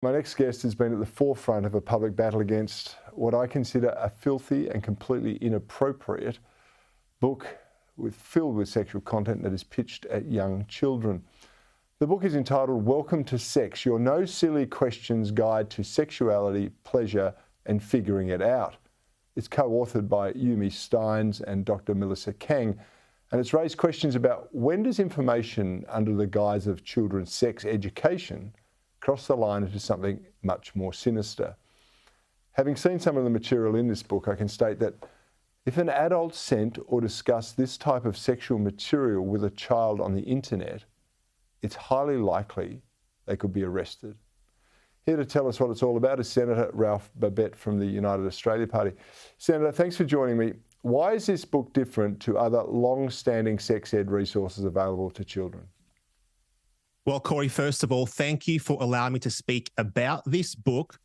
My next guest has been at the forefront of a public battle against what I consider a filthy and completely inappropriate book filled with sexual content that is pitched at young children. The book is entitled Welcome to Sex, Your No Silly Questions Guide to Sexuality, Pleasure and Figuring It Out. It's co-authored by Yumi Stynes and Dr. Melissa Kang, and it's raised questions about when does information under the guise of children's sex education cross the line into something much more sinister. Having seen some of the material in this book, I can state that if an adult sent or discussed this type of sexual material with a child on the internet, it's highly likely they could be arrested. Here to tell us what it's all about is Senator Ralph Babet from the United Australia Party. Senator, thanks for joining me. Why is this book different to other long-standing sex ed resources available to children? Well, Corey, first of all, thank you for allowing me to speak about this book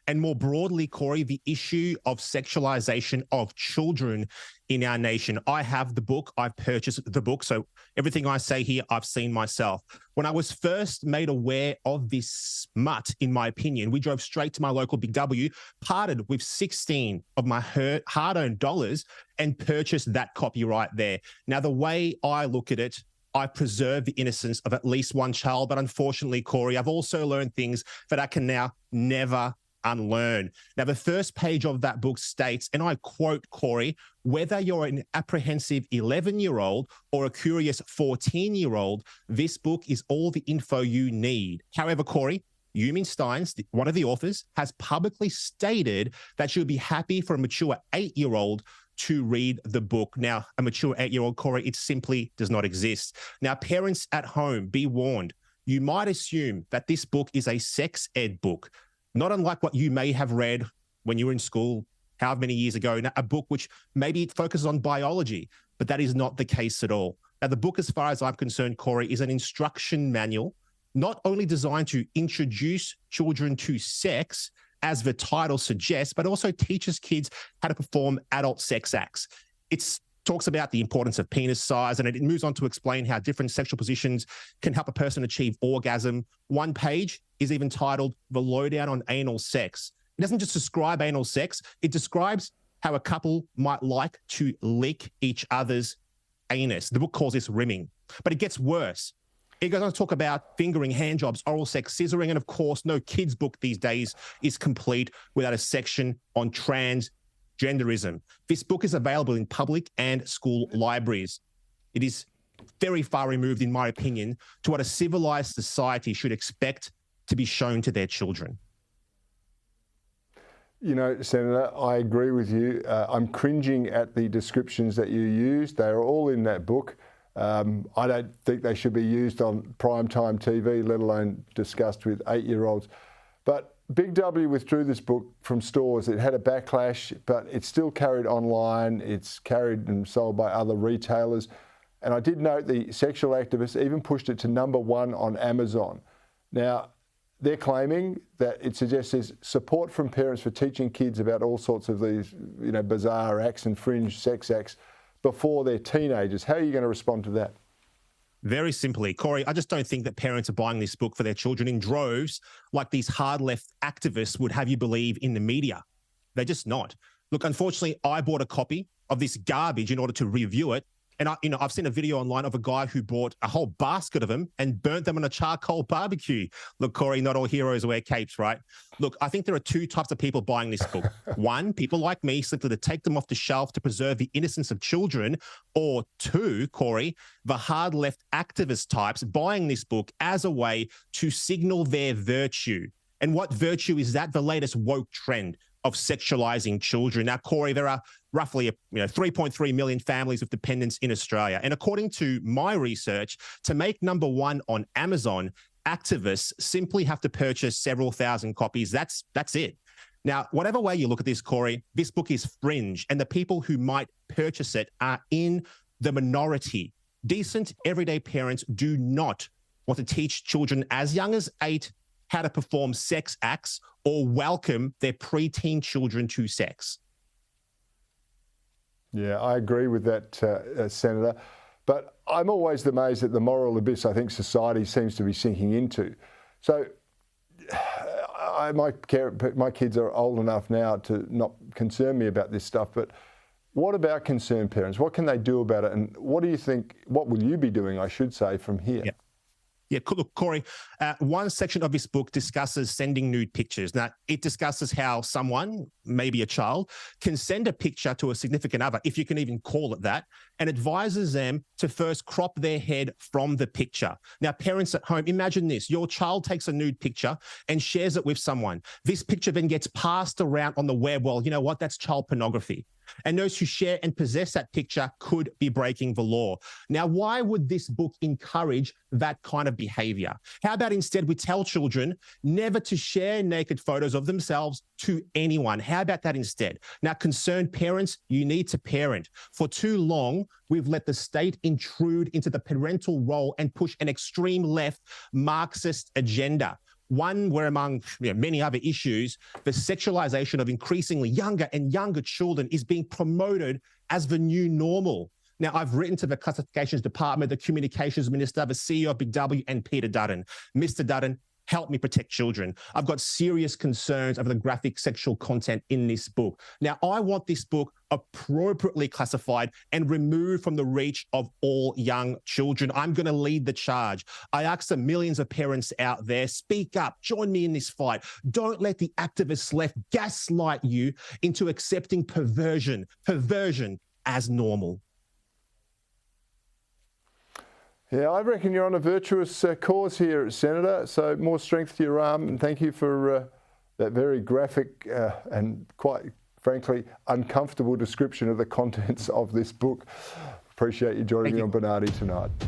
and more broadly, Corey, the issue of sexualization of children in our nation. I have the book. I've purchased the book. So everything I say here, I've seen myself. When I was first made aware of this smut, in my opinion, we drove straight to my local Big W, parted with 16 of my hard-earned dollars and purchased that copy right there. Now, the way I look at it, I preserve the innocence of at least one child. But unfortunately, Corey, I've also learned things that I can now never unlearn. Now, the first page of that book states, and I quote, Corey, whether you're an apprehensive 11-year-old or a curious 14-year-old, this book is all the info you need. However, Corey, Yumi Stynes, one of the authors, has publicly stated that she would be happy for a mature 8-year-old to read the book. Now, a mature 8-year-old, Corey, it simply does not exist. Now, parents at home, be warned. You might assume that this book is a sex ed book, not unlike what you may have read when you were in school, however many years ago, a book which maybe it focuses on biology, but that is not the case at all. Now, the book, as far as I'm concerned, Corey, is an instruction manual, not only designed to introduce children to sex, as the title suggests, but also teaches kids how to perform adult sex acts. It talks about the importance of penis size, and it moves on to explain how different sexual positions can help a person achieve orgasm. One page is even titled The Lowdown on Anal Sex. It doesn't just describe anal sex, it describes how a couple might like to lick each other's anus. The book calls this rimming, but it gets worse. It goes on to talk about fingering, hand jobs, oral sex, scissoring, and of course, no kid's book these days is complete without a section on transgenderism. This book is available in public and school libraries. It is very far removed, in my opinion, to what a civilized society should expect to be shown to their children. You know, Senator, I agree with you. I'm cringing at the descriptions that you used. They are all in that book. I don't think they should be used on primetime TV, let alone discussed with 8-year-olds. But Big W withdrew this book from stores. It had a backlash, but it's still carried online. It's carried and sold by other retailers. And I did note the sexual activists even pushed it to #1 on Amazon. Now, they're claiming that it suggests there's support from parents for teaching kids about all sorts of these, bizarre acts and fringe sex acts before they're teenagers. How are you going to respond to that? Very simply, Corey, I just don't think that parents are buying this book for their children in droves like these hard left activists would have you believe in the media. They're just not. Look, unfortunately, I bought a copy of this garbage in order to review it. And I've seen a video online of a guy who bought a whole basket of them and burnt them on a charcoal barbecue. Look, Corey, not all heroes wear capes, right? Look, I think there are two types of people buying this book. One, people like me, simply to take them off the shelf to preserve the innocence of children. Or two, Corey, the hard left activist types buying this book as a way to signal their virtue. And what virtue is that? The latest woke trend of sexualizing children. Now, Corey, there are roughly 3.3 million families with dependents in Australia. And according to my research, to make #1 on Amazon, activists simply have to purchase several thousand copies. That's it. Now, whatever way you look at this, Corey, this book is fringe, and the people who might purchase it are in the minority. Decent, everyday parents do not want to teach children as young as 8 how to perform sex acts or welcome their preteen children to sex. Yeah, I agree with that, Senator. But I'm always amazed at the moral abyss I think society seems to be sinking into. So my kids are old enough now to not concern me about this stuff, but what about concerned parents? What can they do about it? And what do you think, what will you be doing, I should say, from here? Yeah, look, Corey, one section of this book discusses sending nude pictures. Now, it discusses how someone, maybe a child, can send a picture to a significant other, if you can even call it that, and advises them to first crop their head from the picture. Now, parents at home, imagine this. Your child takes a nude picture and shares it with someone. This picture then gets passed around on the web. Well, you know what? That's child pornography. And those who share and possess that picture could be breaking the law. Now, why would this book encourage that kind of behavior? How about instead we tell children never to share naked photos of themselves to anyone? How about that instead? Now, concerned parents, you need to parent. For too long, we've let the state intrude into the parental role and push an extreme left Marxist agenda. One where, among many other issues, the sexualization of increasingly younger and younger children is being promoted as the new normal. Now, I've written to the Classifications Department, the Communications Minister, the CEO of Big W, and Peter Dutton. Mr. Dutton, help me protect children. I've got serious concerns over the graphic sexual content in this book. Now, I want this book appropriately classified and removed from the reach of all young children. I'm going to lead the charge. I ask the millions of parents out there, speak up, join me in this fight. Don't let the activist left gaslight you into accepting perversion as normal. Yeah, I reckon you're on a virtuous cause here, Senator, so more strength to your arm, and thank you for that very graphic and quite frankly uncomfortable description of the contents of this book. Appreciate you joining me on Bernardi tonight.